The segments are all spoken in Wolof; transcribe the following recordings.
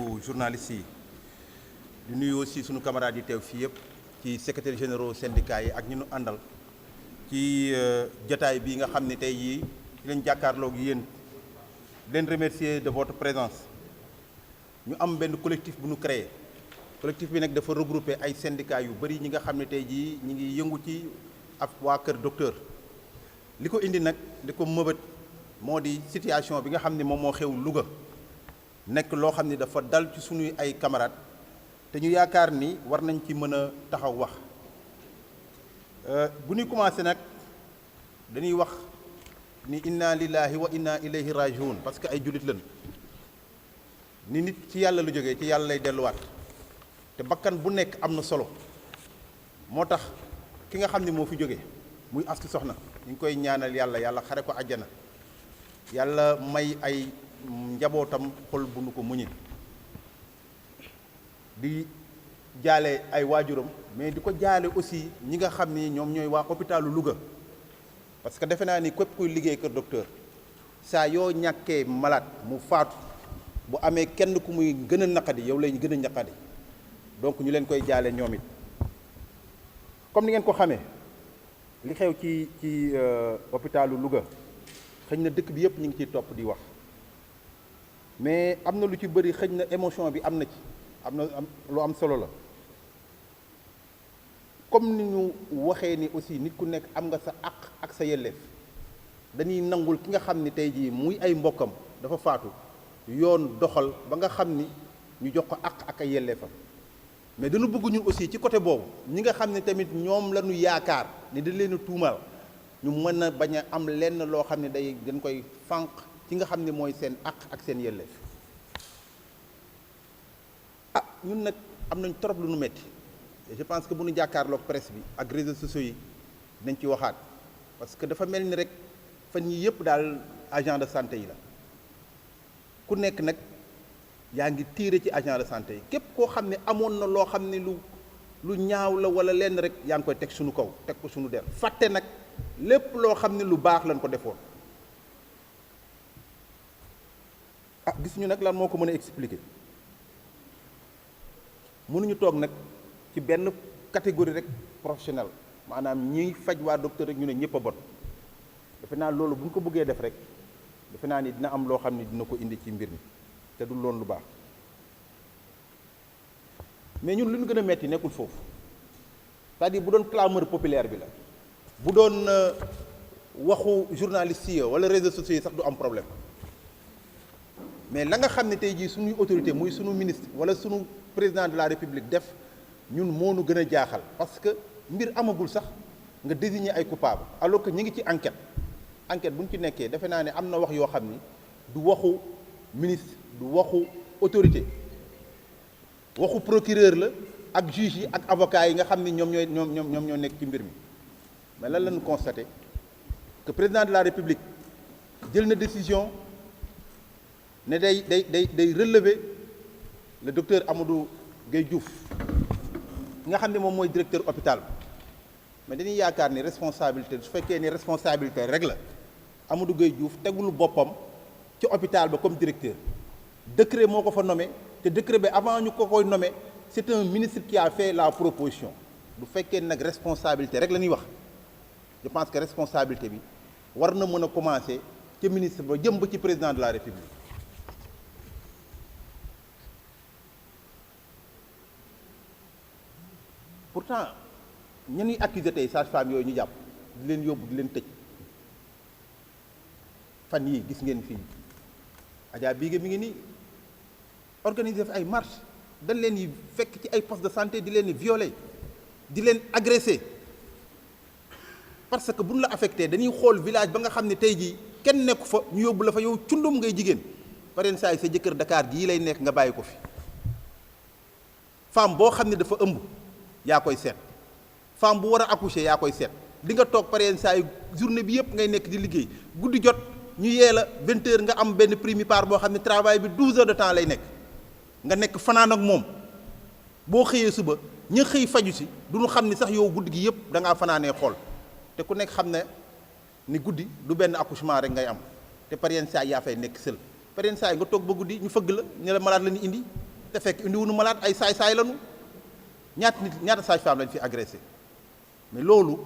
journalistes yi di nuyu aussi sunu camarades yi teew fii yëpp ci secrétaire généraux syndicats yi ak ñu nu àndal ci jotaay bi nga xam ne tey jii ci leen jàkkaarloog yéen leen remercier de votre présence. ñu am benn collectif bu ñu créé collectif bi nag dafa regrouper ay syndicats yu bëri ñi nga xam ne tey jii ñi ngi yëngu ci ak waa Kër Docteur. li ko indi nag li ko mëbët moo di situation bi nga xam ne moom moo xew Louga nekk loo xam ne dafa dal ci sunuy ay camarades te ñu yaakaar ni war nañ ci mën a taxaw wax bu ñuy commencé nag dañuy wax ni inna lillahi wa inna ilayhi rajiun parce que ay jullit lañ ni nit ci yàlla lu jógee ci yàlla lay delluwaat te bakkan bu nekk am na solo moo tax ki nga xam ne moo fi jóge muy Astou Sokhna ñu ngi koy ñaanal yàlla xare ko àjjana yàlla may ay njabootam xol bu nu ko muñe di jaale ay waajuram mais di ko jaale aussi ñi nga xam ni ñoom ñooy waa hôpitalu Louga parce que defe naa ni képp kuy liggéey Kër Docteur saa yoo ñàkkee malade mu faatu bu amee kenn ku muy gën a naqadi yow lay gën a naqadi donc ñu leen koy jaale ñoom it comme ni ngeen ko xamee li xew ci hôpitalu Louga xëy na dëkk bi yëpp ñu ngi ciy topp di wax mais am na lu ci bëri xëy na émotion bi am na ci am na lu am solo la comme ni ñu waxee ni aussi nit ku nekk am nga sa àq ak sa yelleef dañuy nangul ki nga xam ni tey jii muy ay mbokkam dafa faatu yoon doxal ba nga xam ni ñu jox ko àq ak ay yelleefam mais dañu bëgg ñun aussi ci côté boobu ñi nga xam ne tamit ñoom la ñu yaakaar ni dañ leen a tuumaal ñu mën a bañ a am lenn loo xam ne dañ koy fànq ci nga xam ne mooy seen àq ak seen yelleef ñun nag am nañ trop lu nu metti et je pense que bu ñu jàkkaarloog presse bi ak réseaux sociaux yi dañ ci waxaat parce que dafa mel ni rek fan yii yëpp daal agent de santé yi la ku nekk nag yaa ngi tiire ci agent de santé yi képp koo xam ne amoon na loo xam ne lu ñaaw la wala lenn rek yaa ngi koy teg suñu kaw teg ko suñu der fàtte nag lépp loo xam ne lu baax lañ ko defoon gis ñu nag lan moo ko mën a expliquer mënuñu toog nag ci benn catégorie rek professionnel maanaam ñiy faj waa docteur rek ñu ne ñëpp a bon defe naa loolu bu ñu ko bëggee def rek defe naa ni dina am loo xam ne dina ko indi ci mbir mi te du loon lu baax mais ñun lu ñu gën a metti nekkul foofu c'est-à-dire bu doon clameur populaire bi la bu doon waxu journaliste yi wala réseaux sociaux yi sax du am problème mais la nga xam ne tey jii suñuy autorité muy suñu ministre wala suñu président de la république def ñun moo nu gën a jaaxal parce que mbir amagul sax nga désigner ay coupable alors que ñu ngi ci enquête bu ñu ci nekkee defe naa ne am na wax yoo xam ni du waxu ministre du waxu autorité waxu procureur la ak juge yi ak avocat yi nga xam ni ñoom ñoo nekk ci mbir mi mais lan la ñu constaté que président de la république jël na décision ne day relever le docteur Amadou Gueye Diouf nga xam ne moom mooy directeur hôpital mais dañuy yaakaar ni responsabilité su fekkee ni responsabilité rek la Amadou Gueye Diouf tegul boppam ci hôpital ba comme directeur décret moo ko fa nommé te décret bi avant ñu ko koy nommé c'est un ministre qui a fait la proposition bu fekkee nag responsabilité rek la ñuy wax je pense que responsabilité bi war na mën a commencer ci ministre ba jëm ba ci président de la république pourtant ña ñuy accusé tey sage-femme yooyu ñu jàpp di leen yóbbu di leen tëj fan yii gis ngeen fii Adja Bigué mi ngi nii organiser fi ay marche dañ leen yi fekk ci ay poste de santé di leen di violer di leen agresser parce que buñ la affecté dañuy xool village ba nga xam ne tey jii kenn nekku fa ñu yóbbu la fa yow cundum ngay jigéen pareen saa yi sa jëkkër Dakar gii lay nekk nga bàyyi ko fi femme boo xam ne dafa ëmb yaa koy seet femme bu war a accoucher yaa koy seet di nga toog pareen saa yi journée bi yëpp ngay nekk di liggéey guddi jot ñu yee la 20 heures nga am benn primipare boo xam ne travail bi 12 heures de temps lay nekk nga nekk fanaan ak moom boo xëyee suba ña xëy faju si du ñu xam ni sax yow guddi gi yëpp da ngaa fanaanee xool te ku nekk xam ne ni guddi du benn accouchement rek ngay am te par yenn saa yaa fay nekk sël paren saa yi nga toog ba guddi ñu fëgg la ñu la malade la ñu indi te fekk indi wuñu malade ay saay-saay lañu ñaata sage-femme lañ fi agressé mais loolu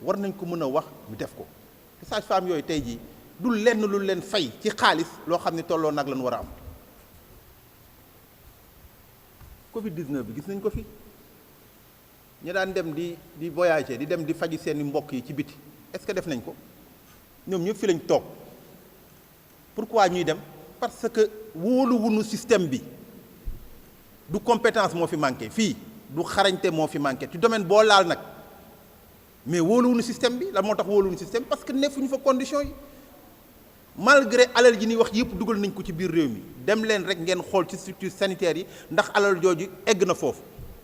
war nañ ko mën a wax ñu def ko te sage-femme yooyu tey jii du lenn lu leen fay ci xaalis loo xam ne tolloo nag lañu war a am. Covid 19 bi gis nañ ko fi ñu daan dem di voyager di dem di faji seeni mbokk yi ci biti est-ce que def nañ ko ñoom ñëpp fi lañ toog pourquoi ñuy dem parce que wóoluwunu système bi du compétence moo fi manqué fii du xarañte moo fi manqué ci domaine boo laal nag mais wóoluwunu système bi lan moo tax wóoluwunu système parce que nefuñu fa conditions yi malgré alal ji ñuy wax yëpp dugal nañ ko ci biir réew mi dem leen rek ngeen xool ci structure sanitaire yi ndax alal jooju egg na foofu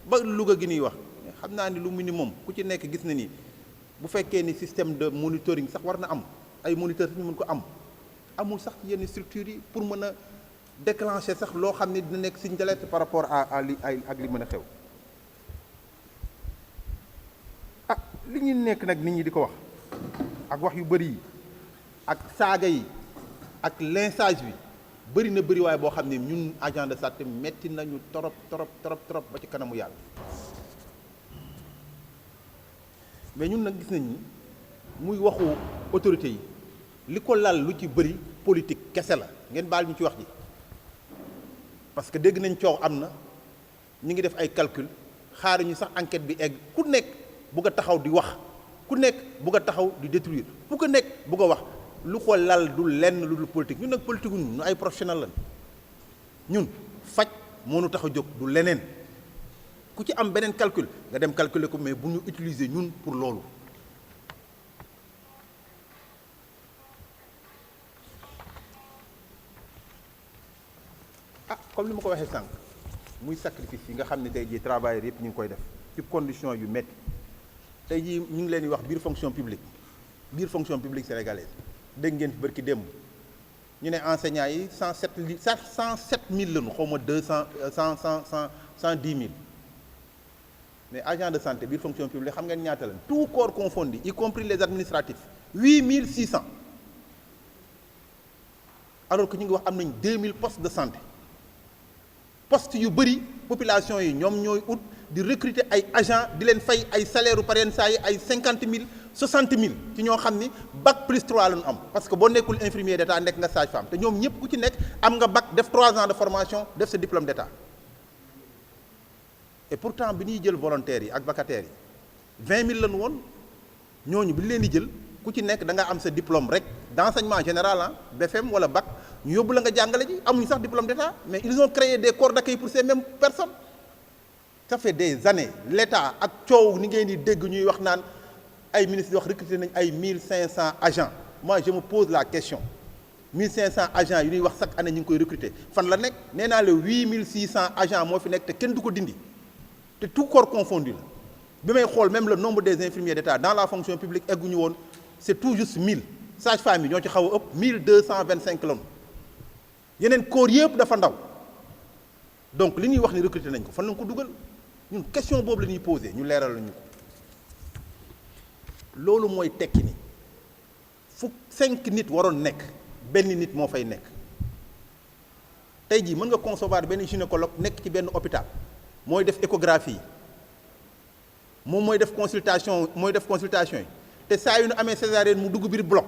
ba Louga gi ñuy wax xam naa ni lu minimum ku ci nekk gis na ni bu fekkee ni système de monitoring sax war na am ay moniteurs ñu mën ko am amul sax ci yenn structures yi pour mën a déclencher sax loo xam ne dina nekk signe d'alerte par rapport à li ak li mën a xew ah li ñu nekk nag nit ñi di ko wax ak wax yu bëri yi ak saaga yi ak lynchage bi bëri na bëri waaye boo xam ne ñun agent de santé metti nañu trop ba ci kanamu yàlla mais ñun nag gis nañ ni muy waxu autorité yi li ko lal lu ci bëri politique kese la ngeen baal ñu ci wax ji parce que dégg nañ coow am na ñu ngi def ay calcul xaaruñu sax enquête bi egg ku nekk bugg a taxaw di wax ku nekk bugg a taxaw di détruire ku ko nekk bugg a wax lu ko lal du lenn lu dul politique ñun nag politique ñu ay professionnel lañ ñun faj moo nu tax a jóg du leneen ku ci am beneen calcul nga dem calculer ko mais bu ñu utiliser ñun pour loolu ah comme li ma ko waxee sànq muy sacrifice yi nga xam ne tey jii travailleurs yëpp ñu ngi koy def ci condition yu métti tey jii ñu ngi leen di wax biir fonction publique sénégalaise dégg ngeen fi bërki démb ñu ne enseignants yi 107 000 lañu xaw ma 110 000 mais agent de santé biir fonction publique xam ngeen ñaata lañ tout corps confondu y compris les administratifs 8600 alors que ñu ngi wax am nañ 2000 postes de santé postes yu bëri population yi ñoom ñooy ut di recruter ay agents di leen fay ay salaire u pareen saa yi ay 50 000 60 000 ci ñoo xam ni bac plus 3 lañu am parce que boo nekkul infirmier d'état nekk nga sage-femme te ñoom ñëpp ku ci nekk am nga bac def 3 ans de formation def sa diplôme d'état et pourtant bi ñuy jël volontaires yi ak vacataires yi 20 000 lañu woon ñooñu bi ñu leen di jël ku ci nekk da nga am sa diplôme rek d'enseignement général ah BFM wala bac ñu yóbbu la nga jàngale ji amuñu sax diplôme d'état mais ils ont créé des corps d'accueil pour ces mêmes personnes ça fait des années l'état ak coow ni ngeen di dégg ñuy wax naan ay ministres di wax recruter nañ ay 1500 agents moi je me pose la question 1500 agents yu ñuy wax chaque année ñu ngi koy recruter fan la nekk nee naa la 8600 agents moo fi nekk te kenn du ko dindi te tout corps confondu la bi may xool même le nombre des infirmiers d'état dans la fonction publique egguñu woon c'est tout juste 1000 sages-femmes yi ñoo ci xaw a ëpp 1225 lañu yeneen corps yëpp dafa ndaw donc li ñuy wax ni recruter nañ ko fan lañ ko dugal ñun question boobu la ñuy poser ñu leeral la ñu ko loolu mooy tekki ni fu 5 nit waroon nekk benn nit moo fay nekk tey jii mën nga concevoir benn gynécologue nekk ci benn hôpital mooy def échographie yi moom mooy def consultation yi te saa yu nu amee césarienne mu dugg biir bloc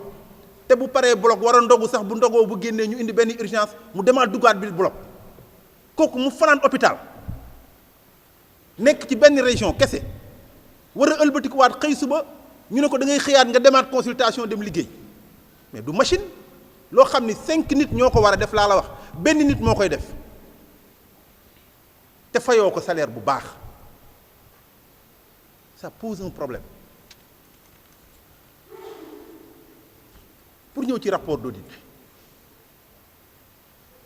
te bu paree bloc war a ndogu sax bu ndogoo bu génnee ñu indi benn urgence mu demaat duggaat biir bloc kooku mu fanaan hôpital nekk ci benn région kese war a ëlbatikuwaat xëy suba ñu ne ko da ngay xëyaat nga demaat consultation dem liggéey mais du machine loo xam ni 5 nit ñoo ko war a def laa la wax benn nit moo koy def te fayoo ko salaire bu baax ça pose un problème pour ñëw ci rapport d'audit bi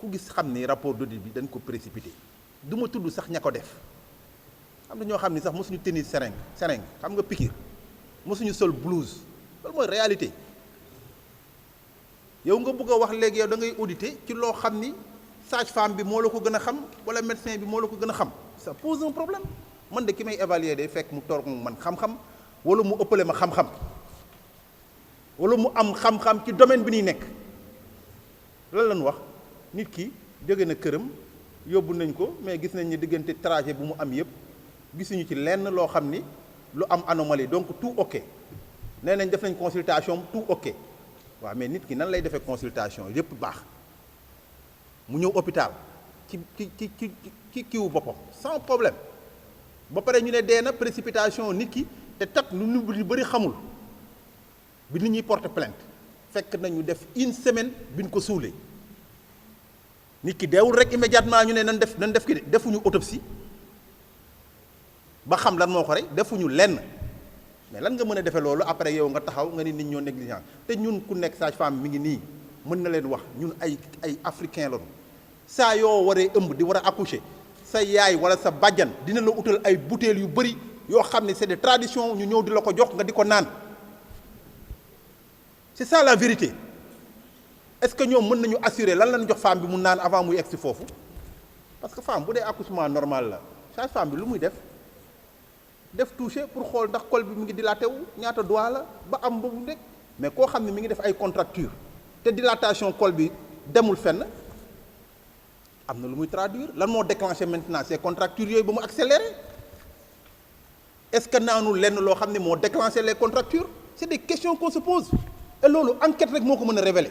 ku gis xam ni rapport d'audit bi dañ ko précipité du ma tudd sax ña ko def am na ñoo xam ni sax mosuñu tenir seringue xam nga piqûre mosuñu sol blouse loolu mooy réalité yow nga bëgg a wax léegi yow da ngay auditer ci loo xam ni sage-femme bi moo la ko gën a xam wala médecin bi moo la ko gën a xam ça pose un problème man de ki may évaluer day fekk mu toog man xam-xam wala mu ëppale ma xam-xam wala mu am xam-xam ci domaine bi ñuy nekk lan lañu wax nit ki jóge na këram yóbbu nañ ko mais gis nañ ni diggante trajet bu mu am yëpp gisuñu ci lenn loo xam ni lu am anomalie donc tout ok nee nañ def nañ consultation tout ok waaw mais nit ki nan lay defee consultation yëpp baax mu ñëw hôpital ci kiwu boppam sans problème ba pare ñu ne dee na précipitation nit ki te tat lu ñu bëri xamul bi nit ñuy porter plainte fekk nañu def une semaine bi ñu ko suulee nit ki deewul rek immédiatement ñu ne nan def ki defuñu autopsie ba xam lan moo ko rey defuñu lenn mais lan nga mën a defee loolu après yow nga taxaw nga ni nit ñoo négligent te ñun ku nekk sage-femme mi ngi nii mën na leen wax ñun ay africain lañu saa yoo waree ëmb di war a accoucher sa yaay wala sa bàjjan dina la utal ay bouteilles yu bëri yoo xam ne c'est des traditions ñu ñëw di la ko jox nga di ko naan c'est ça la vérité est-ce que ñoom mën nañu assurer lan lañ jox femme bi mu naan avant muy egsi foofu parce que femme bu dee accouchement normal la sage-femme bi lu muy def toucher pour xool ndax col bi mu ngi dilaté wu ñaata doigt la ba am boobu rek mais koo xam ne mi ngi def ay contracture te dilatation col bi demul fenn am na lu muy traduire lan moo déclenché maintenant ces contractures yooyu ba mu accéléré est-ce que naanul lenn loo xam ne moo déclenché les contractures c'est des questions qu'on se pose et loolu enquête rek moo ko mën a révéler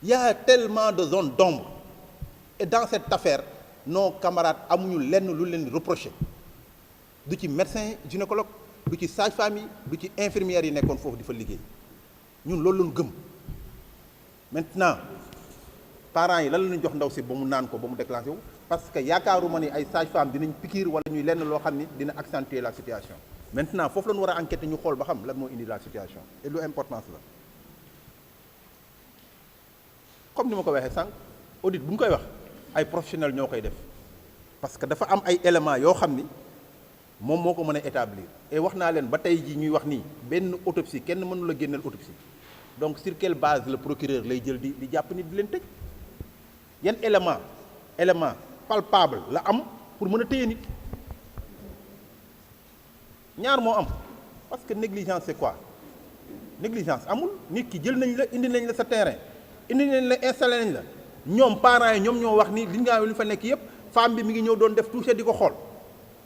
il y a tellement de zones d'ombre et dans cette affaire nos camarades amuñu lenn lu leen reproché du ci médecin gynécologue du ci sage-femme yi du ci infirmières yi nekkoon foofu di fa liggéey ñun loolu lañu gëm maintenant parents yi lan la ñu jox ndaw si ba mu naan ko ba mu déclenché wu parce que yaakaaruma ni ay sage-femme dinañ piqûre wala ñuy lenn loo xam ni dina accentuer la situation maintenant foofu la ñu war a enquêter ñu xool ba xam lan moo indi la situation et lu importance la comme ni ma ko waxee sànq audit bu ñu koy wax ay professionnels ñoo koy def parce que dafa am ay éléments yoo xam ni moom moo ko mën a établir et wax naa leen ba tey ji ñuy wax nii benn autopsie kenn mënu la génneel autopsie donc sur quelle base le procureur lay jël di jàpp nit di leen tëj yan élément palpable la am pour mën a téye nit ñaar moo am parce que négligence c'est quoi négligence amul nit ki jël nañ la indi nañ la sa terrain indi nañ la installé nañ la ñoom parents yi ñoom ñoo wax ni li nga li fa nekk yépp femme bi mi ngi ñëw doon def toucher di ko xool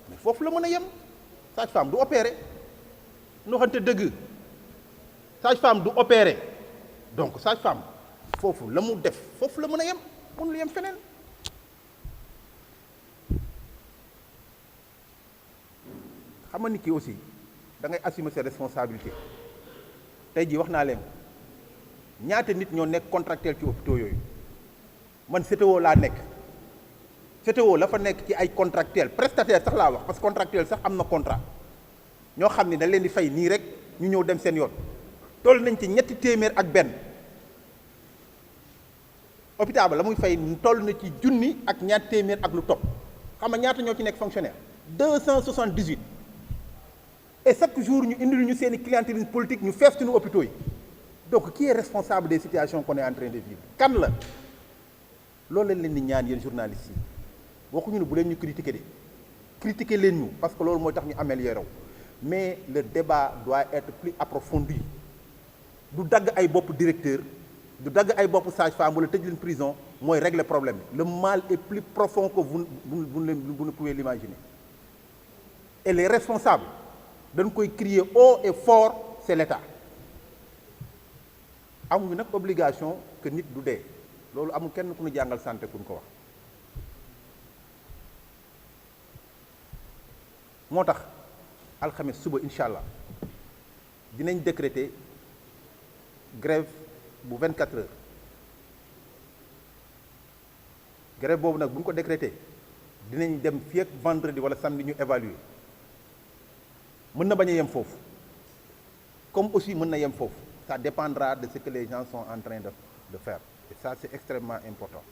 mais foofu la mën a yem sage-femme du opérer nu waxante dëgg sage-femme du opérer donc sage-femme foofu la mu def foofu la mën a yem mënul yem feneen xam nga nit ki aussi da ngay assumer ses responsabilités tey jii wax naa leen ñaata nit ñoo nekk contractuel ci hôpitaux yooyu man CTO laa nekk CTO la fa nekk ci ay contractuel prestataire sax laa wax parce que contractuel sax am na contrat ñoo xam ne dañ leen di fay nii rek ñu ñëw dem seen yoon toll nañ ci 300 ak benn hôpital ba la muy fay toll na ci 1,000 ak 200 ak lu topp xam nga ñaata ñoo ci nekk fonctionnaire 278 et chaque jour ñu indil ñu seen i clientélisme politique ñu fees suñu hôpitaux yi donc qui est responsable des situations qu'on est en train de vivre kan la loolu lañ leen di ñaan yéen journalistes yi waxuñu ne bu leen ñu critiquer leen ñu parce que loolu mooy tax ñu améliorer mais le débat doit être plus approfondi du dagg ay bopp directeur du dagg ay bopp sage-femme wala tëj leen prison mooy régler problème bi le mal est plus profond que vous ne pouvez l'imaginer et les responsables dañ koy crier haut et fort c'est l'État amuñu nag obligation que nit du dee loolu amul kenn ku ñu jàngal santé ku ñu ko wax moo tax alxames suba incha allah dinañ décréter grève bu 24 heures grève boobu nag bu ñu ko décréter dinañ dem fii ak vendredi wala samedi ñu évaluer mën na bañ a yem foofu comme aussi mën na yem foofu ça dépendra de ce que les gens sont en train de faire et ça c'est extrêmement important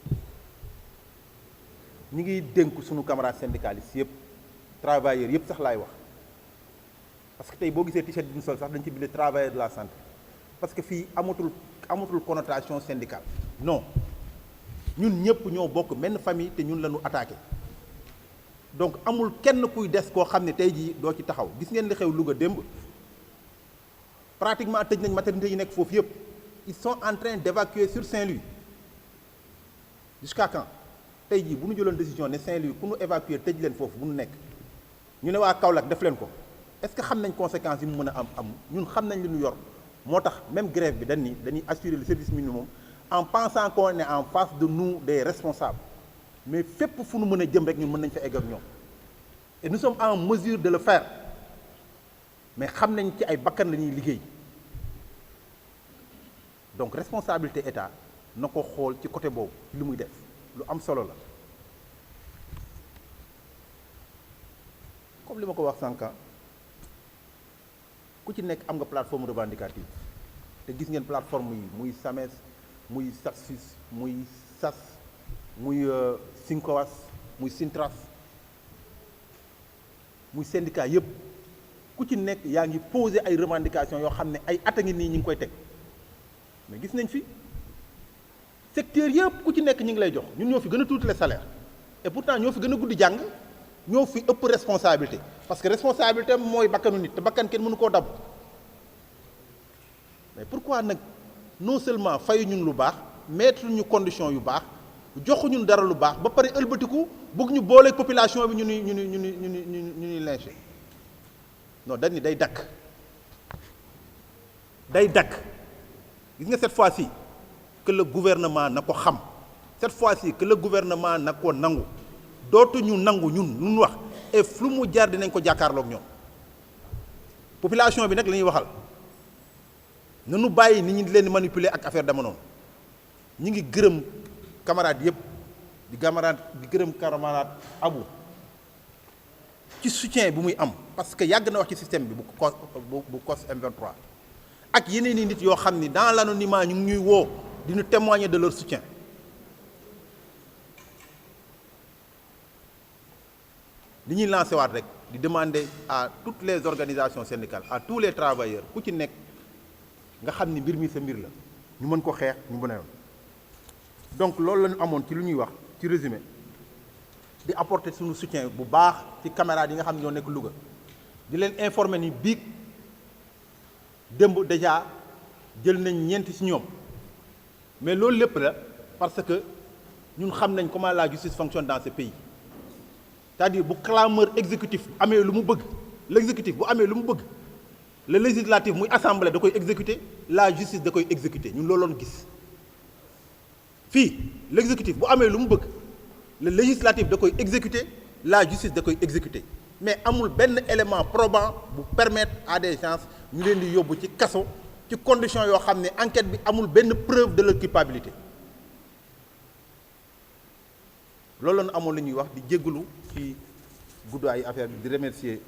ñi ngi dénk suñu camarades syndicalistes yëpp travailleurs yëpp sax laay wax parce que tey boo gisee t-shirt bi ñu sol sax dañ ci bind travailleurs de la santé parce que fii amatul connotation syndicale non ñun ñëpp ñoo bokk benn famille te ñun la ñu attaqué donc amul kenn kuy des koo xam ne tey jii doo ci taxaw gis ngeen li xew Louga démb pratiquement tëj nañ maternité yi nekk foofu yëpp ils sont en train d'évacuer sur Saint-Louis jusqu'à quand tey jii bu ñu jëloon décision ne Saint-Louis ku ñu évacuer tëj leen foofu bu ñu nekk ñu ne waa Kaolack def leen ko est-ce que xam nañ conséquences yi mu mën a am ñun xam nañ li ñu yor moo tax même grève bi dañuy assurer le service minimum en pensant qu'on est en face de nous des responsables mais fépp fu nu mën a jëm rek ñun mën nañ fa egg ak ñoom et nous sommes en mesure de le faire mais xam nañ ci ay bakkan la ñuy liggéey donc responsabilité état na ko xool ci côté boobu li muy def lu am solo la comme li ma ko wax sànq ku ci nekk am nga plateforme revendicative te gis ngeen plateforme yi muy SAMES muy SATSUS muy SAS muy SYNCOAS muy SYNTRAS muy syndicat yëpp ku ci nekk yaa ngi poser ay revendications yoo xam ne ay at a ngi nii ñu ngi koy teg mais gis nañ fi secteur yëpp ku ci nekk ñu ngi lay jox ñun ñoo fi gën a tuuti les salaires et pourtant ñoo fi gën a guddi jàng ñoo fi ëpp responsabilité parce que responsabilité mooy bakkanu nit te bakkan kenn mënu koo dab mais pourquoi nag non seulement fayu ñun lu baax mettre ñu condition yu baax joxu ñun dara lu baax ba pare ëlbatiku bëgg ñu booleeg population bi ñu ni lynché non dañ ni day dakk gis nga cette fois-ci que le gouvernement na ko xam cette fois-ci que le gouvernement na ko nangu dootuñu nangu ñun lu ñu wax et lu mu jar dinañ ko jàkkaarloog ñoom population bi nag la ñuy waxal nanu bàyyi nit ñi di leen di manipuler ak affaire dama noonu ñi ngi gërëm camarades yëpp di gërëm camarade Abou ci soutien bi muy am parce que yàgg na wax ci système bi bu COS M23 ak yeneen i nit yoo xam ni dans l'anonymat ñu ngi ñuy woo di ñu témoigner de leur soutien li ñuy lancé waat rek di demander à toutes les organisations syndicales à tous les travailleurs ku ci nekk nga xam ni mbir mi sa mbir la ñu mën ko xeex ñu mën a yoon donc loolu la ñu amoon ci lu ñuy wax ci résumé di apporter suñu soutien bu baax ci camarades yi nga xam ne ñoo nekk Louga di leen informer ni biig démb déjà jël nañ ñeenti ci ñoom mais loolu lépp la parce que ñun xam nañ comment la justice fonctionne dans ce pays c'est-à-dire bu clameur exécutif amee lu mu bëgg l'exécutif bu amee lu mu bëgg le législatif muy assemblée da koy exécuter la justice da koy exécuter ñun loolu lañu gis fii l'exécutif bu amee lu mu bëgg le législatif da koy exécuter la justice da koy exécuter mais amul benn élément probant bu permettre à des gens ñu leen di yóbbu ci kaso ci condition yoo xam ne enquête bi amul benn preuve de leur culpabilité loolu la ñu amoon lu ñuy wax di jéggalu ci guddaayu affaire bi di remercier